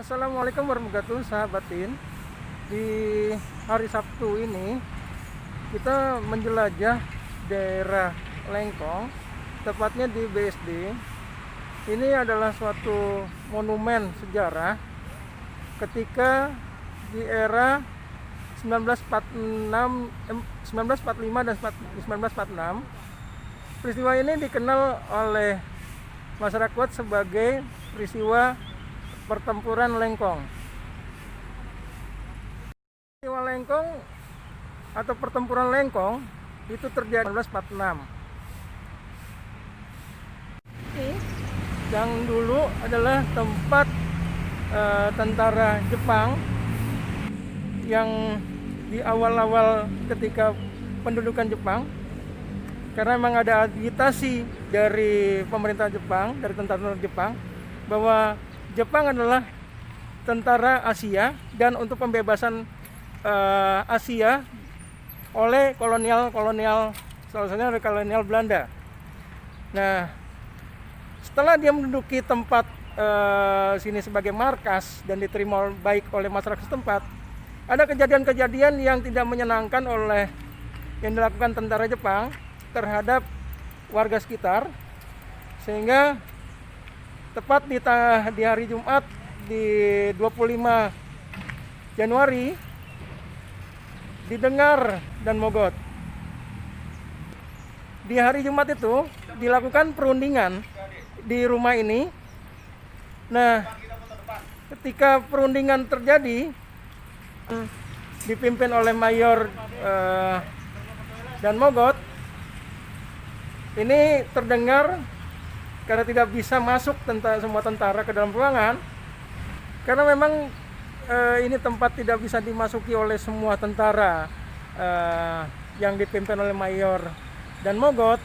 Assalamualaikum warahmatullahi wabarakatuh, sahabatin. Di hari Sabtu ini kita menjelajah daerah Lengkong, tepatnya di BSD. Ini adalah suatu monumen sejarah ketika di era 1946, 1945 dan 1946. Peristiwa ini dikenal oleh masyarakat sebagai peristiwa pertempuran Lengkong. Peristiwa Lengkong atau pertempuran Lengkong itu terjadi 1946. Ini yang dulu adalah tempat tentara Jepang yang di awal-awal ketika pendudukan Jepang, karena memang ada agitasi dari pemerintah Jepang, dari tentara Jepang, bahwa Jepang adalah tentara Asia dan untuk pembebasan Asia oleh kolonial, salah satunya oleh kolonial Belanda. Nah, setelah dia menduduki tempat sini sebagai markas dan diterima baik oleh masyarakat setempat, ada kejadian-kejadian yang tidak menyenangkan oleh yang dilakukan tentara Jepang terhadap warga sekitar, sehingga tepat di hari Jumat di 25 Januari didengar dan mogot. Di hari Jumat itu dilakukan perundingan di rumah ini. Nah, ketika perundingan terjadi dipimpin oleh Mayor dan Mogot, ini terdengar karena tidak bisa masuk semua tentara ke dalam ruangan, karena memang ini tempat tidak bisa dimasuki oleh semua tentara yang dipimpin oleh Mayor dan Mogot,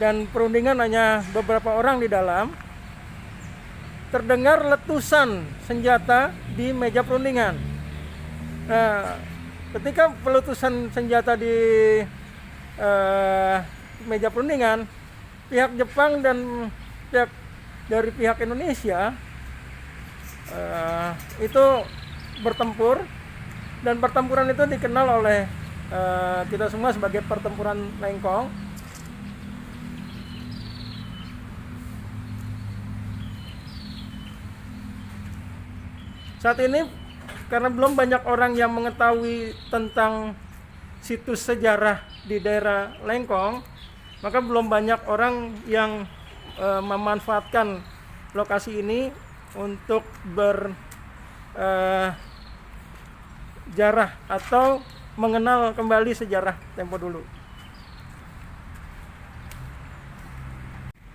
dan perundingan hanya beberapa orang di dalam. Terdengar letusan senjata di meja perundingan. Nah, ketika peletusan senjata di meja perundingan, pihak Jepang dan pihak Indonesia itu bertempur, dan pertempuran itu dikenal oleh kita semua sebagai pertempuran Lengkong. Saat ini karena belum banyak orang yang mengetahui tentang situs sejarah di daerah Lengkong, maka belum banyak orang yang memanfaatkan lokasi ini untuk berjarah atau mengenal kembali sejarah tempo dulu.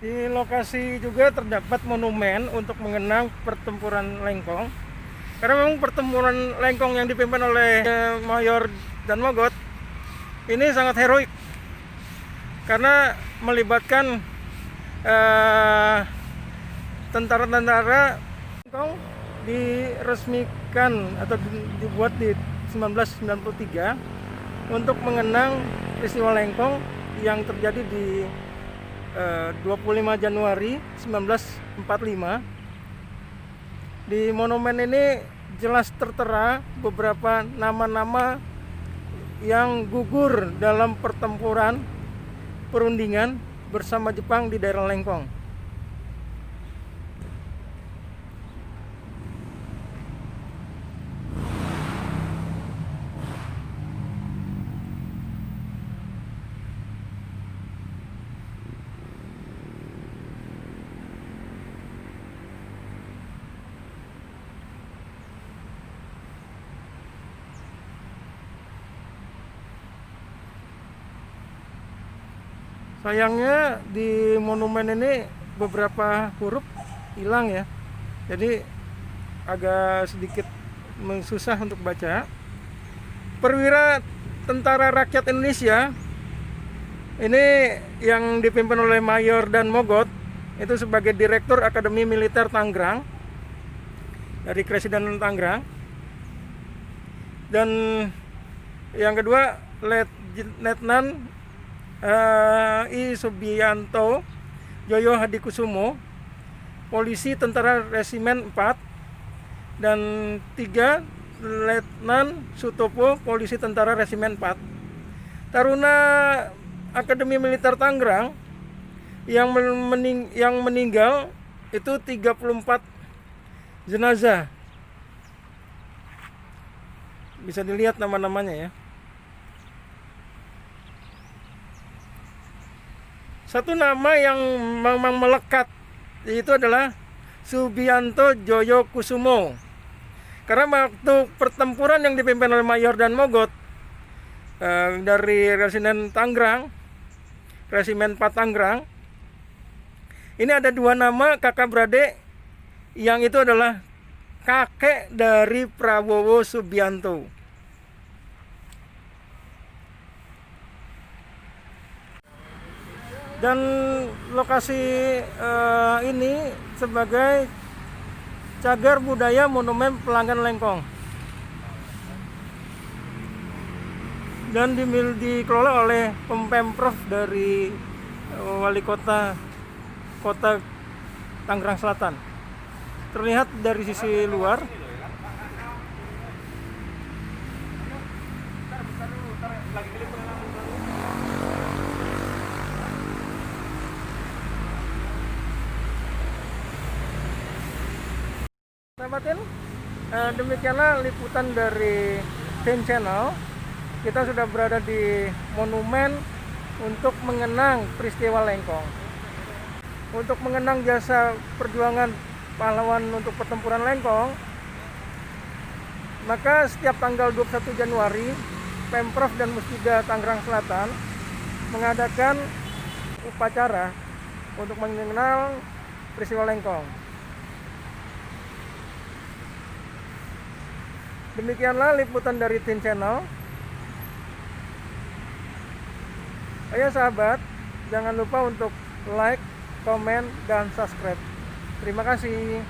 Di lokasi juga terdapat monumen untuk mengenang pertempuran Lengkong, karena memang pertempuran Lengkong yang dipimpin oleh Mayor dan Mogot ini sangat heroik, karena melibatkan tentara-tentara Lengkong. Diresmikan atau dibuat di 1993 untuk mengenang peristiwa Lengkong yang terjadi di 25 Januari 1945. Di monumen ini jelas tertera beberapa nama-nama yang gugur dalam pertempuran perundingan bersama Jepang di daerah Lengkong. Sayangnya di monumen ini beberapa huruf hilang ya, jadi agak sedikit susah untuk baca. Perwira Tentara Rakyat Indonesia ini yang dipimpin oleh Mayor dan Mogot itu sebagai Direktur Akademi Militer Tangerang dari Presiden Tangerang. Dan yang kedua Letnan I Subianto Joyo Hadikusumo, polisi tentara resimen 4 dan 3 Letnan Sutopo, Polisi Tentara Resimen 4. Taruna Akademi Militer Tangerang yang meninggal itu 34 jenazah. Bisa dilihat nama-namanya ya. Satu nama yang memang melekat yaitu adalah Subianto Joyo Kusumo. Karena waktu pertempuran yang dipimpin oleh Mayor Dan Mogot dari Resimen Tangerang, Resimen 4 Tangerang, ini ada 2 nama kakak beradik yang itu adalah kakek dari Prabowo Subianto. Dan lokasi ini sebagai cagar budaya Monumen Pelanggan Lengkong, dan dikelola oleh Pemprov dari Wali Kota Tangerang Selatan. Terlihat dari sisi luar. Sahabatin, demikianlah liputan dari Teen Channel. Kita sudah berada di monumen untuk mengenang peristiwa Lengkong, untuk mengenang jasa perjuangan pahlawan untuk pertempuran Lengkong. Maka setiap tanggal 21 Januari Pemprov dan Musbida Tangerang Selatan mengadakan upacara untuk mengenang peristiwa Lengkong. Demikianlah liputan dari Teen Channel. Ayo sahabat, jangan lupa untuk like, komen, dan subscribe. Terima kasih.